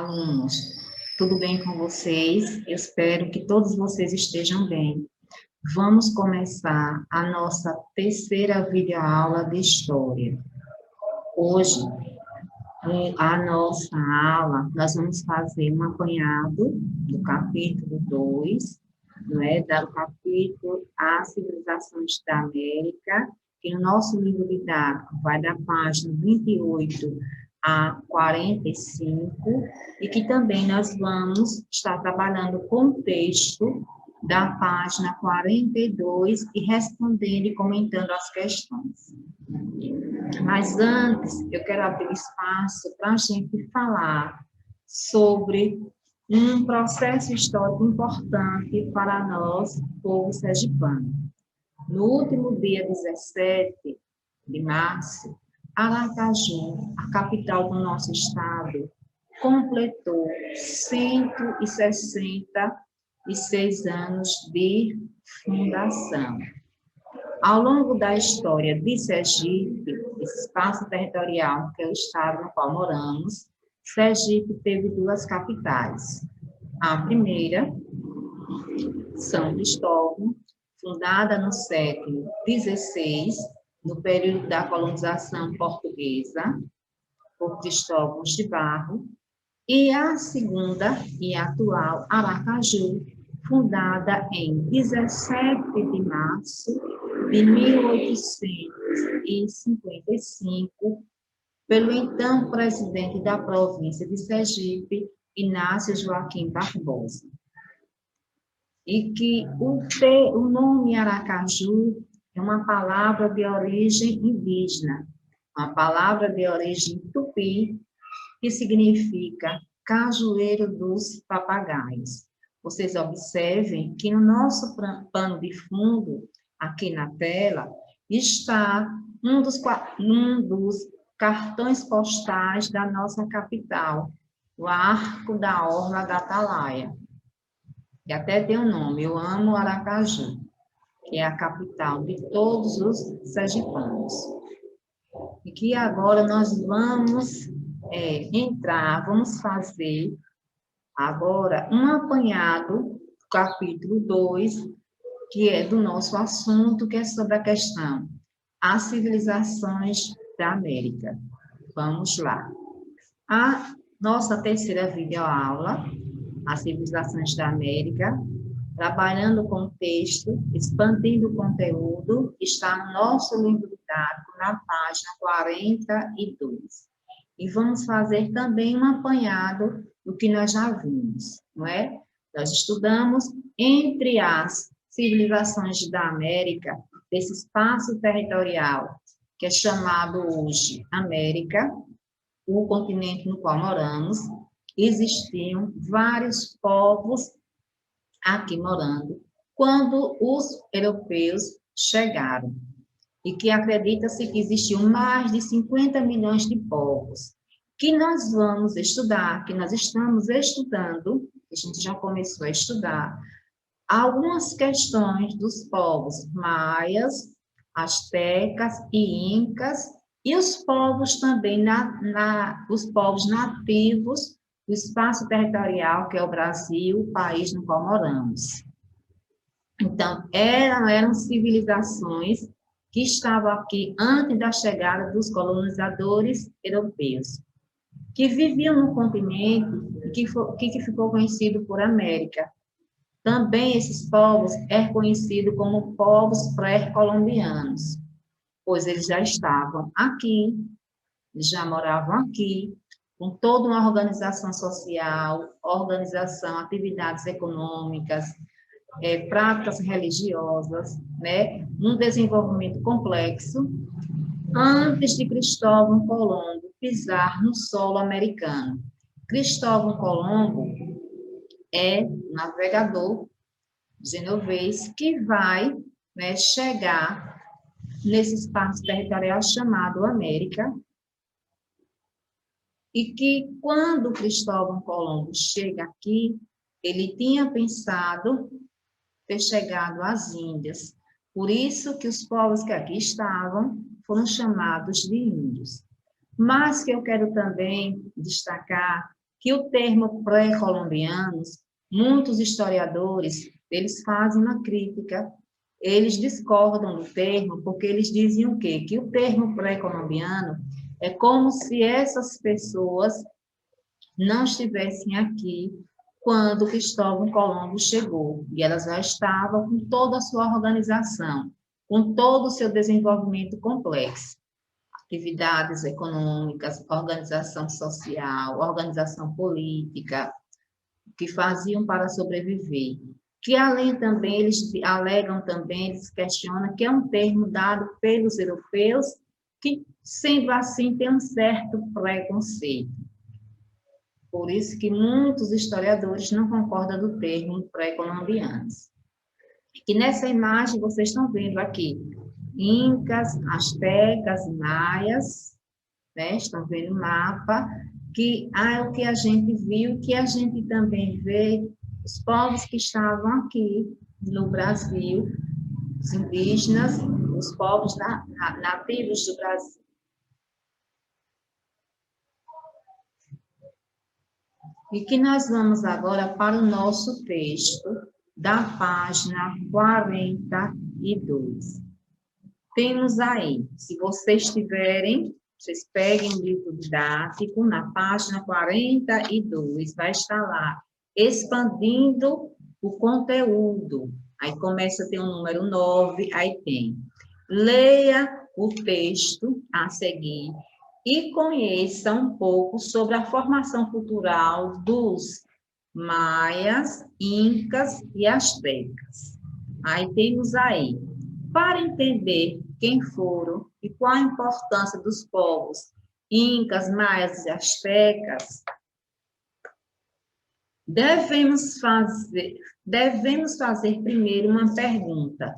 alunos, tudo bem com vocês? Eu espero que todos vocês estejam bem. Vamos começar a nossa terceira videoaula de História. Hoje, a nossa aula, nós vamos fazer um apanhado do capítulo 2, do capítulo As Civilizações da América, que no nosso livro didático vai da página 28 a 45, e que também nós vamos estar trabalhando com o texto da página 42 e respondendo e comentando as questões. Mas antes, eu quero abrir espaço para a gente falar sobre um processo histórico importante para nós, povo sergipano. No último dia 17 de março, Aracaju, a capital do nosso estado, completou 166 anos de fundação. Ao longo da história de Sergipe, esse espaço territorial, que é o estado no qual moramos, Sergipe teve duas capitais. A primeira, São Cristóvão, fundada no século XVI, no período da colonização portuguesa, por Cristóvão de Barros, e a segunda e atual Aracaju, fundada em 17 de março de 1855, pelo então presidente da província de Sergipe, Inácio Joaquim Barbosa. E que o nome Aracaju é uma palavra de origem indígena, uma palavra de origem tupi, que significa cajueiro dos papagaios. Vocês observem que no nosso pano de fundo, aqui na tela, está um dos cartões postais da nossa capital, o Arco da Orla da Atalaia. E até tem um nome, eu amo Aracaju, que é a capital de todos os sergipanos. E que agora nós vamos vamos fazer agora um apanhado do capítulo 2, que é do nosso assunto, que é sobre a questão As Civilizações da América. Vamos lá. A nossa terceira videoaula, As Civilizações da América, trabalhando com o texto, expandindo o conteúdo, está no nosso livro didático, na página 42. E vamos fazer também um apanhado do que nós já vimos, não é? Nós estudamos entre as civilizações da América, desse espaço territorial, que é chamado hoje América, o continente no qual moramos, existiam vários povos aqui morando, quando os europeus chegaram, e que acredita-se que existiam mais de 50 milhões de povos, que nós vamos estudar, que nós estamos estudando, a gente já começou a estudar, algumas questões dos povos maias, astecas e incas, e os povos também, os povos nativos do espaço territorial, que é o Brasil, o país no qual moramos. Então, eram civilizações que estavam aqui antes da chegada dos colonizadores europeus, que viviam no continente e que ficou conhecido por América. Também esses povos é conhecido como povos pré-colombianos, pois eles já estavam aqui, já moravam aqui, com toda uma organização social, atividades econômicas, práticas religiosas, né? Um desenvolvimento complexo, antes de Cristóvão Colombo pisar no solo americano. Cristóvão Colombo é navegador genovês que vai, né, chegar nesse espaço territorial chamado América, e que quando Cristóvão Colombo chega aqui, ele tinha pensado ter chegado às Índias. Por isso que os povos que aqui estavam foram chamados de índios. Mas que eu quero também destacar que o termo pré-colombianos, muitos historiadores, eles fazem uma crítica, eles discordam do termo, porque eles dizem o quê? Que o termo pré-colombiano é como se essas pessoas não estivessem aqui quando Cristóvão Colombo chegou, e elas já estavam com toda a sua organização, com todo o seu desenvolvimento complexo, atividades econômicas, organização social, organização política, que faziam para sobreviver. Que além também, eles alegam também, eles questionam que é um termo dado pelos europeus, que, sendo assim, tem um certo preconceito. Por isso que muitos historiadores não concordam do termo pré-colombianos. E nessa imagem vocês estão vendo aqui, incas, astecas, maias, né? Estão vendo o mapa, que é o que a gente viu, que a gente também vê os povos que estavam aqui no Brasil, os indígenas, os povos nativos do Brasil. E que nós vamos agora para o nosso texto, da página 42. Temos aí, se vocês tiverem, vocês peguem o livro didático, na página 42, vai estar lá, expandindo o conteúdo. Aí começa a ter o número 9, aí tem. Leia o texto a seguir e conheça um pouco sobre a formação cultural dos maias, incas e astecas. Aí temos aí, para entender quem foram e qual a importância dos povos incas, maias e astecas, devemos fazer primeiro uma pergunta.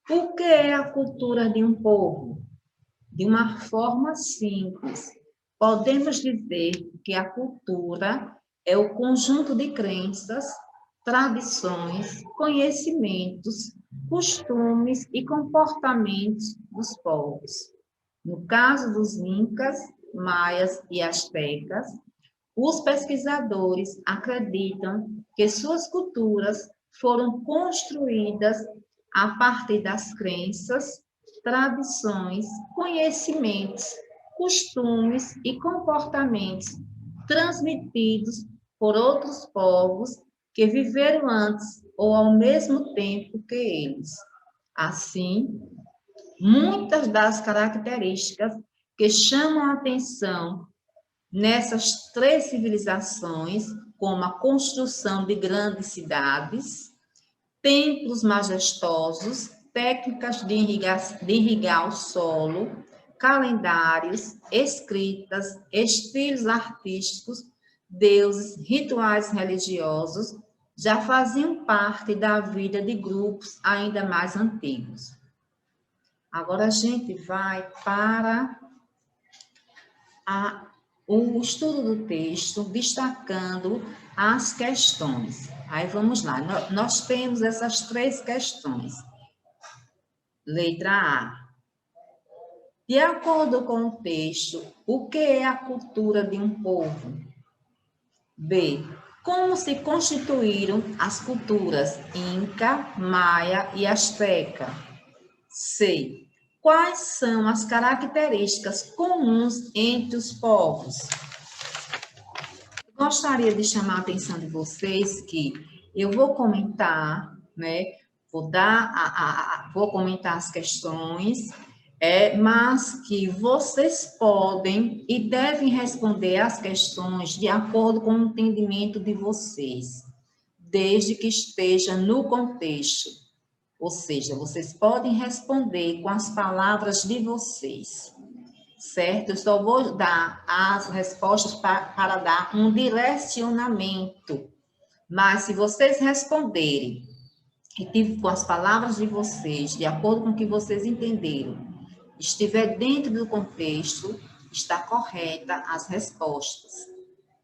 O que é a cultura de um povo? De uma forma simples, podemos dizer que a cultura é o conjunto de crenças, tradições, conhecimentos, costumes e comportamentos dos povos. No caso dos incas, maias e astecas, os pesquisadores acreditam que suas culturas foram construídas a partir das crenças, tradições, conhecimentos, costumes e comportamentos transmitidos por outros povos que viveram antes ou ao mesmo tempo que eles. Assim, muitas das características que chamam a atenção nessas três civilizações, como a construção de grandes cidades, templos majestosos, técnicas de irrigar o solo, calendários, escritas, estilos artísticos, deuses, rituais religiosos, já faziam parte da vida de grupos ainda mais antigos. Agora a gente vai para o estudo do texto, destacando as questões. Aí vamos lá, nós temos essas três questões. Letra A. De acordo com o texto, o que é a cultura de um povo? B. Como se constituíram as culturas Inca, Maia e Asteca? C. Quais são as características comuns entre os povos? Gostaria de chamar a atenção de vocês que eu vou comentar, né? Vou comentar as questões, mas que vocês podem e devem responder as questões de acordo com o entendimento de vocês, desde que esteja no contexto. Ou seja, vocês podem responder com as palavras de vocês, certo? Eu só vou dar as respostas para dar um direcionamento, mas se vocês responderem e com as palavras de vocês, de acordo com o que vocês entenderam, estiver dentro do contexto, está correta as respostas.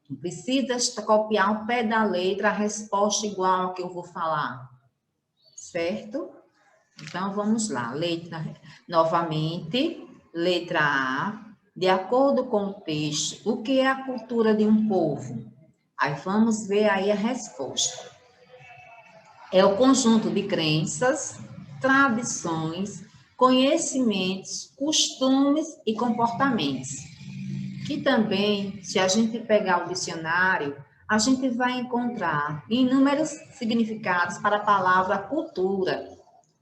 Não precisa copiar ao pé da letra a resposta igual ao que eu vou falar. Certo? Então, vamos lá. Novamente, letra A. De acordo com o texto, o que é a cultura de um povo? Aí vamos ver aí a resposta. É o conjunto de crenças, tradições, conhecimentos, costumes e comportamentos. Que também, se a gente pegar o dicionário, a gente vai encontrar inúmeros significados para a palavra cultura.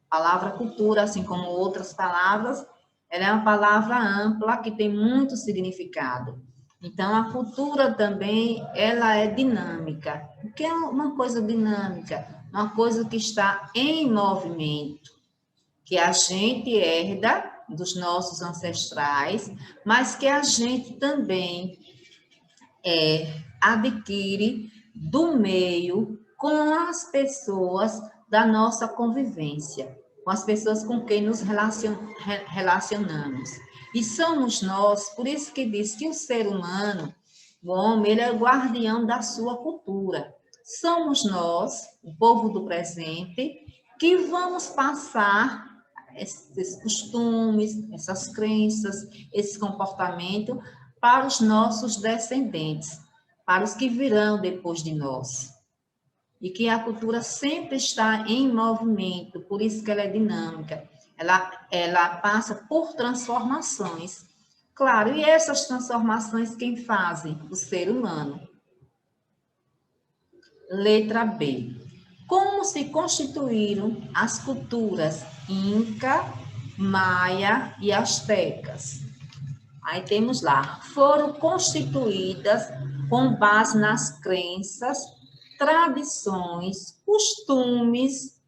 A palavra cultura, assim como outras palavras, ela é uma palavra ampla que tem muito significado. Então, a cultura também, ela é dinâmica. O que é uma coisa dinâmica? Uma coisa que está em movimento, que a gente herda dos nossos ancestrais, mas que a gente também adquire do meio com as pessoas da nossa convivência, com as pessoas com quem nos relacionamos. E somos nós, por isso que diz que o ser humano, o homem, ele é o guardião da sua cultura. Somos nós, o povo do presente, que vamos passar esses costumes, essas crenças, esse comportamento para os nossos descendentes, para os que virão depois de nós. E que a cultura sempre está em movimento, por isso que ela é dinâmica. Ela passa por transformações. Claro, e essas transformações quem fazem? O ser humano. Letra B. Como se constituíram as culturas Inca, Maia e Astecas? Aí temos lá, foram constituídas com base nas crenças, tradições, costumes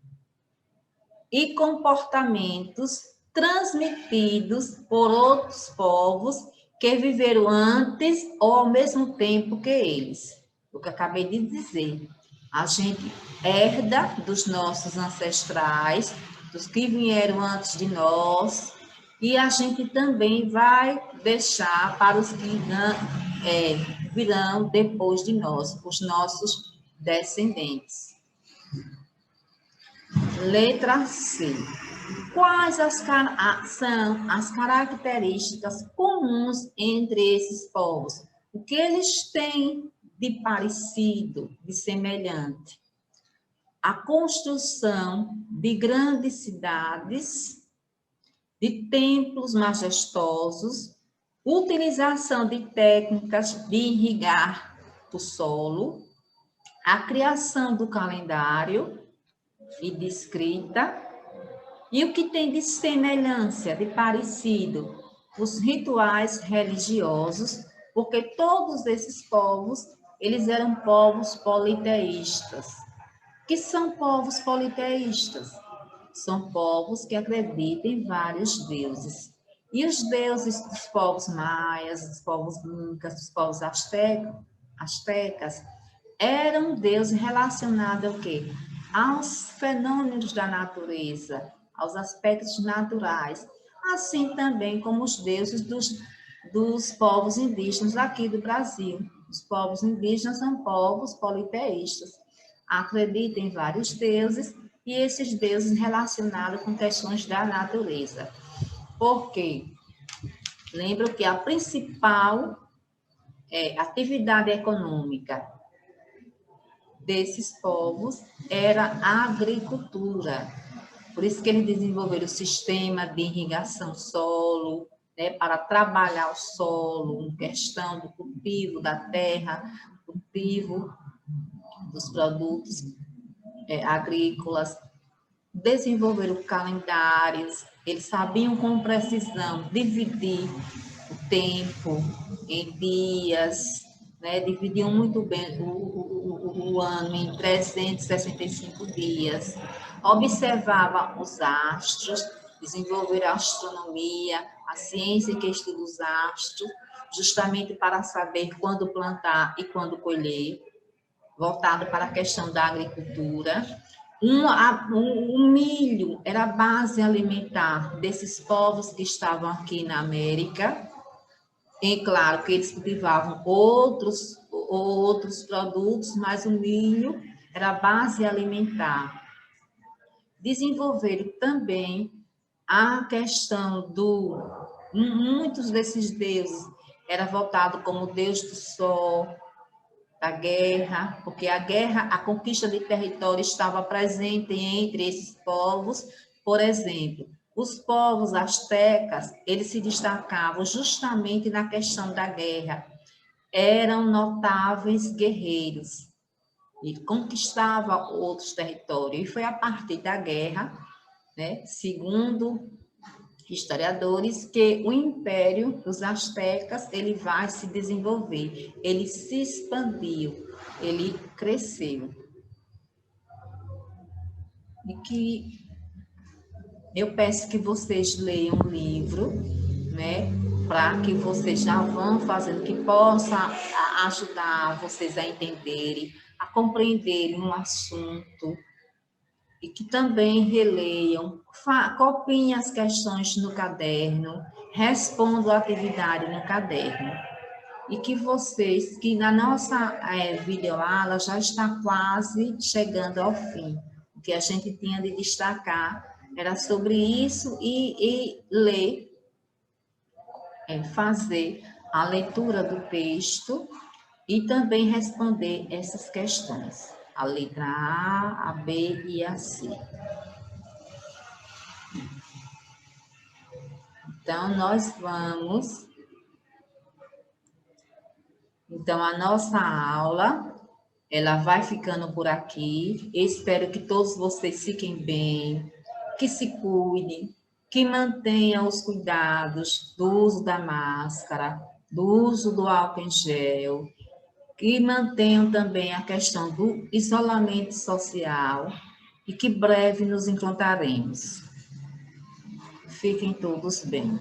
e comportamentos transmitidos por outros povos que viveram antes ou ao mesmo tempo que eles. O que eu acabei de dizer. A gente herda dos nossos ancestrais, dos que vieram antes de nós, e a gente também vai deixar para os que virão depois de nós, os nossos descendentes. Letra C. Quais são as características comuns entre esses povos? O que eles têm de parecido, de semelhante? A construção de grandes cidades, de templos majestosos, utilização de técnicas de irrigar o solo, a criação do calendário e de escrita, e o que tem de semelhança, de parecido? Os rituais religiosos, porque todos esses povos, eles eram povos politeístas. Que são povos politeístas? São povos que acreditam em vários deuses. E os deuses dos povos maias, dos povos incas, dos povos astecas, eram deuses relacionados ao quê? Aos fenômenos da natureza, aos aspectos naturais, assim também como os deuses dos povos indígenas aqui do Brasil. Os povos indígenas são povos politeístas, acreditam em vários deuses e esses deuses relacionados com questões da natureza. Por quê? Lembro que a principal atividade econômica desses povos era a agricultura. Por isso que eles desenvolveram o sistema de irrigação solo, né, para trabalhar o solo, questão do cultivo da terra, cultivo dos produtos agrícolas, desenvolveram calendários, eles sabiam com precisão dividir o tempo em dias, né? Dividiam muito bem o ano em 365 dias, observava os astros, desenvolveram a astronomia, a ciência que estuda os astros, justamente para saber quando plantar e quando colher, voltado para a questão da agricultura. O milho era a base alimentar desses povos que estavam aqui na América. E claro que eles cultivavam outros produtos, mas o milho era a base alimentar. Desenvolveram também a questão muitos desses deuses era voltado como o deus do sol, da guerra, porque a guerra, a conquista de território estava presente entre esses povos. Por exemplo, os povos astecas, eles se destacavam justamente na questão da guerra. Eram notáveis guerreiros e conquistavam outros territórios. E foi a partir da guerra, né, segundo historiadores, que o império dos astecas ele vai se desenvolver, ele se expandiu, ele cresceu. E que eu peço que vocês leiam o livro, né, para que vocês já vão fazendo, que possa ajudar vocês a entenderem, a compreenderem um assunto, e que também releiam, copiem as questões no caderno, respondam a atividade no caderno. E que vocês, que na nossa videoaula já está quase chegando ao fim. O que a gente tinha de destacar era sobre isso e ler, fazer a leitura do texto e também responder essas questões. A letra A, a B e a C. Então, Então, a nossa aula, ela vai ficando por aqui. Eu espero que todos vocês fiquem bem, que se cuidem, que mantenham os cuidados do uso da máscara, do uso do álcool em gel, que mantenham também a questão do isolamento social e que breve nos encontraremos. Fiquem todos bem.